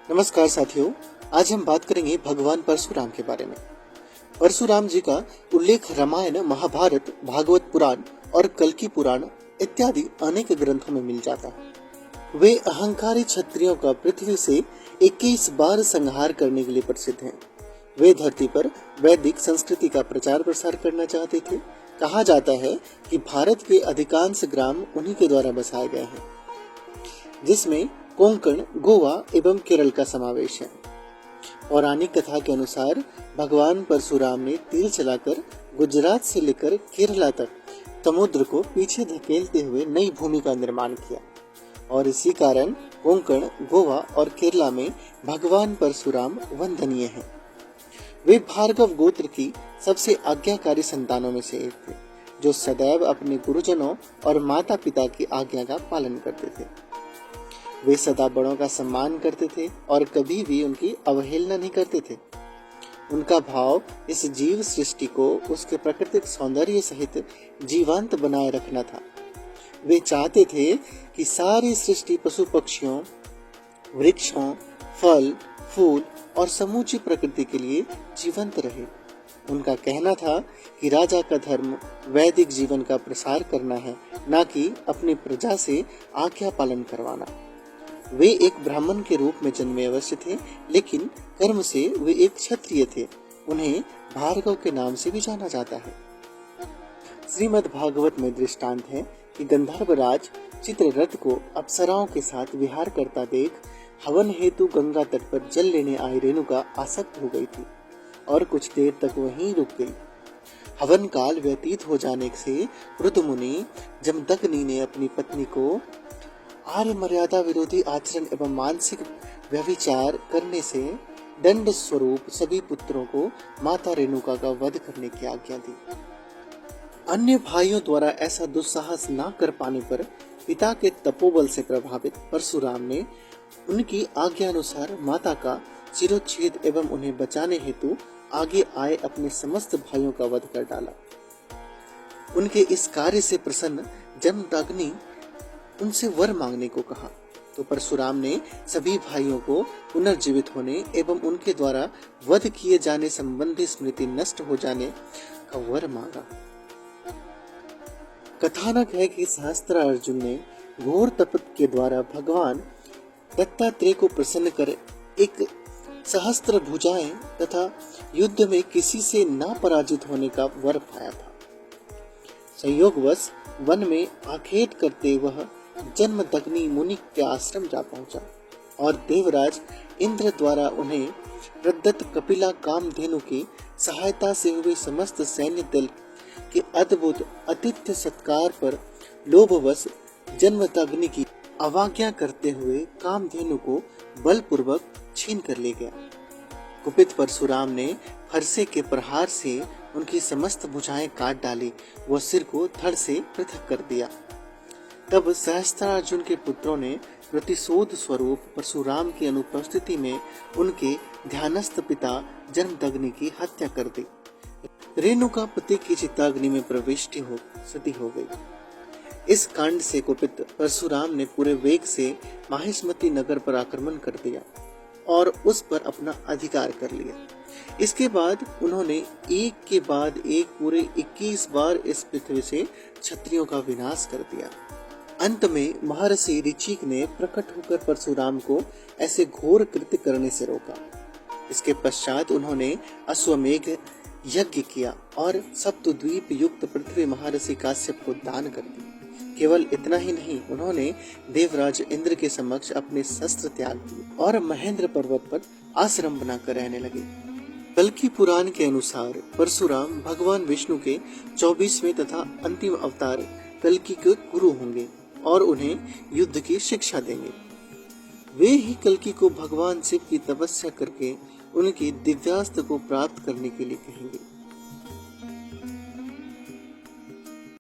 नमस्कार साथियों, आज हम बात करेंगे भगवान परशुराम के बारे में। परशुराम जी का उल्लेख रामायण, महाभारत, भागवत पुराण और कल्कि पुराण इत्यादि अनेक ग्रंथों में मिल जाता है। वे अहंकारी क्षत्रियों का पृथ्वी से 21 बार संहार करने के लिए प्रसिद्ध हैं। वे धरती पर वैदिक संस्कृति का प्रचार प्रसार करना चाहते थे। कहा जाता है कि भारत के अधिकांश ग्राम उन्हीं के द्वारा बसाए गए हैं, जिसमें कोंकण, गोवा एवं केरल का समावेश है। पौराणिक कथा के अनुसार भगवान परशुराम ने तीर चलाकर गुजरात से लेकर केरला तक समुद्र को पीछे धकेलते हुए नई भूमि का निर्माण किया और इसी कारण कोंकण, गोवा और केरला में भगवान परशुराम वंदनीय हैं। वे भार्गव गोत्र की सबसे आज्ञाकारी संतानों में से एक थे, जो सदैव अपने गुरुजनों और माता पिता की आज्ञा का पालन करते थे। वे सदा बड़ों का सम्मान करते थे और कभी भी उनकी अवहेलना नहीं करते थे। उनका भाव इस जीव सृष्टि को उसके प्राकृतिक सौंदर्य सहित जीवंत बनाए रखना था। वे चाहते थे कि सारी सृष्टि पशु पक्षियों, वृक्षों, फल, फूल और समूची प्रकृति के लिए जीवंत रहे। उनका कहना था कि राजा का धर्म वैदिक जीवन का प्रसार करना है, न कि अपनी प्रजा से आज्ञा पालन करवाना। वे एक ब्राह्मण के रूप में जन्मे अवश्य थे, लेकिन कर्म से वे एक क्षत्रिय थे। उन्हें भार्गव के नाम से भी जाना जाता है। श्रीमद् भागवत में दृष्टांत है कि गंधर्वराज चित्ररथ को अप्सराओं के साथ विहार करता देख हवन हेतु गंगा तट पर जल लेने आई रेणुका आसक्त हो गई थी और कुछ देर तक वहीं रुक गई। हवन काल व्यतीत हो जाने से रुद्र मुनि जमदग्नि ने अपनी पत्नी को आर्य मर्यादा विरोधी आचरण एवं मानसिक व्यभिचार करने से दंड स्वरूप सभी पुत्रों को माता रेणुका का वध करने की आज्ञा दी। अन्य भाइयों द्वारा ऐसा दुस्साहस न कर पाने पर पिता के तपोबल से प्रभावित परशुराम ने उनकी आज्ञा अनुसार माता का शिरोच्छेद एवं उन्हें बचाने हेतु आगे आए अपने समस्त भाइयों का वध कर डाला। उनके इस कार्य से प्रसन्न जमदग्नि उनसे वर मांगने को कहा, तो परशुराम ने सभी भाइयों को पुनर्जीवित होने एवं उनके द्वारा वध किए जाने संबंधी स्मृति नष्ट हो जाने का वर मांगा। कथानक है कि सहस्त्रार्जुन ने घोर तप के द्वारा भगवान दत्तात्रेय को प्रसन्न कर एक सहस्त्र भुजाएं तथा युद्ध में किसी से न पराजित होने का वर पाया था। संयोगवश वन में आखेट करते वह जमदग्नि मुनि के आश्रम जा पहुंचा और देवराज इंद्र द्वारा उन्हें प्रदत्त कपिला कामधेनु की सहायता से हुए समस्त सैन्य दल के अद्भुत आतिथ्य सत्कार पर लोभवश जमदग्नि की अवज्ञा करते हुए कामधेनु को बलपूर्वक छीन कर ले गया। कुपित परशुराम ने फरसे के प्रहार से उनकी समस्त भुजाएं काट डाली व सिर को धड़ से पृथक कर दिया। तब सहस्त्रार्जुन के पुत्रों ने प्रतिशोध स्वरूप परशुराम की अनुपस्थिति में उनके ध्यानस्थ पिता जमदग्नि की हत्या कर दी। रेणुका पति की चिताग्नि में प्रविष्ट हो सती हो गई। इस कांड से कुपित परशुराम ने पूरे वेग से माहिष्मती नगर पर आक्रमण कर दिया और उस पर अपना अधिकार कर लिया। इसके बाद उन्होंने एक के बाद एक पूरे 21 बार इस पृथ्वी से क्षत्रियों का विनाश कर दिया। अंत में महर्षि ऋचिक ने प्रकट होकर परशुराम को ऐसे घोर कृत्य करने से रोका। इसके पश्चात उन्होंने अश्वमेघ यज्ञ किया और सप्तद्वीप युक्त पृथ्वी महर्षि काश्यप को दान कर दी। केवल इतना ही नहीं, उन्होंने देवराज इंद्र के समक्ष अपने शस्त्र त्याग दिए और महेंद्र पर्वत पर आश्रम बनाकर रहने लगे। कल्कि पुराण के अनुसार परशुराम भगवान विष्णु के 24वें तथा अंतिम अवतार कल्कि के गुरु होंगे और उन्हें युद्ध की शिक्षा देंगे। वे ही कल्कि को भगवान शिव की तपस्या करके उनकी दिव्यास्त्र को प्राप्त करने के लिए कहेंगे।